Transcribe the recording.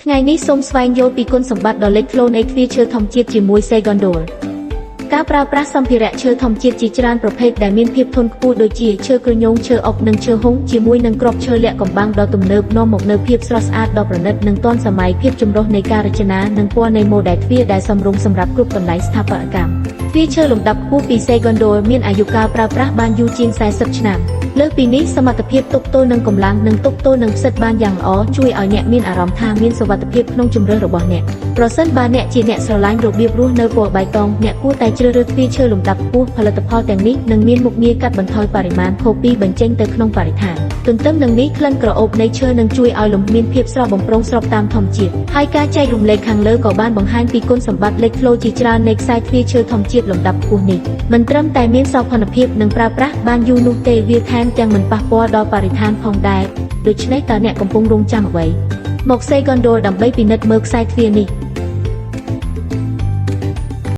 ថ្ងៃនេះសូមស្វែងយល់ពីគុណសម្បត្តិដ៏លេចធ្លោនៃទ្វារឈើធម្មជាតិជាមួយ Segondol ការប្រើប្រាស់សម្ភារៈឈើធម្មជាតិជាច្រើនប្រភេទដែលមានភាពធន់ខ្ពស់ដូចជាឈើគ្រញូងឈើអុកនិងឈើហុងជាមួយនឹងគ្រាប់ឈើលាក់កំបាំងដ៏ទំនើបនាំមកនូវភាពស្រស់ស្អាតដ៏ប្រណិតនិងទាន់សម័យភាពចម្រុះនៃការរចនានិងពណ៌នៃម៉ូដែលទ្វារដែលសមរម្យសម្រាប់គ្រប់កន្លែងស្ថាបត្យកម្មទ្វារឈើលំដាប់ខ្ពស់ពី Segondol មានអាយុកាលប្រើប្រាស់បានយូរជាង40ឆ្នាំលើសពីនេះសមត្ថភាពទប់ទល់នឹងកម្លាំងនិងទប់ទល់នឹងផ្សិតបានយ៉ាងល្អជួយឲ្យអ្នកមានអារម្មណ៍ថាមានសុវត្ថិភាពក្នុងជម្រើសរបស់អ្នកប្រសិនបើអ្នកជាអ្នកស្រឡាញ់របៀបរស់នៅពណ៌បៃតងអ្នកគួរតែជ្រើសរើសទ្វារឈើលំដាប់ខ្ពស់ផលិតផលទាំងនេះនឹងមានមុខងារកាត់បន្ថយបរិមាណខូពីបញ្ចេញទៅក្នុងបរិស្ថានទន្ទឹមនឹងនេះក្លិនក្រអូបនៃឈើនឹងជួយឲ្យលំមានភាពស្រស់បំព្រងស្របតាមធម្មជាតិហើយការចែករំលែកខាងលើក៏បានបង្ហាញពីគុណសម្បត្តិលេចធ្លោជាច្រើននៃខ្សែទ្វារឈើធម្មជាតិលំដាប់ខ្ពស់នេះមិនត្រឹមតែមានសោភ័ណភាពនិងប្រើប្រាស់បានយូរនោះទេវាថែមទាំងមិនប៉ះពាល់ដល់បរិស្ថានផងដែរដូច្នេះតើអ្នកកំពុងរង់ចាំអ្វីមក Segondol ដើម្បីពិនិត្យមើលខ្សែទ្វារនេះ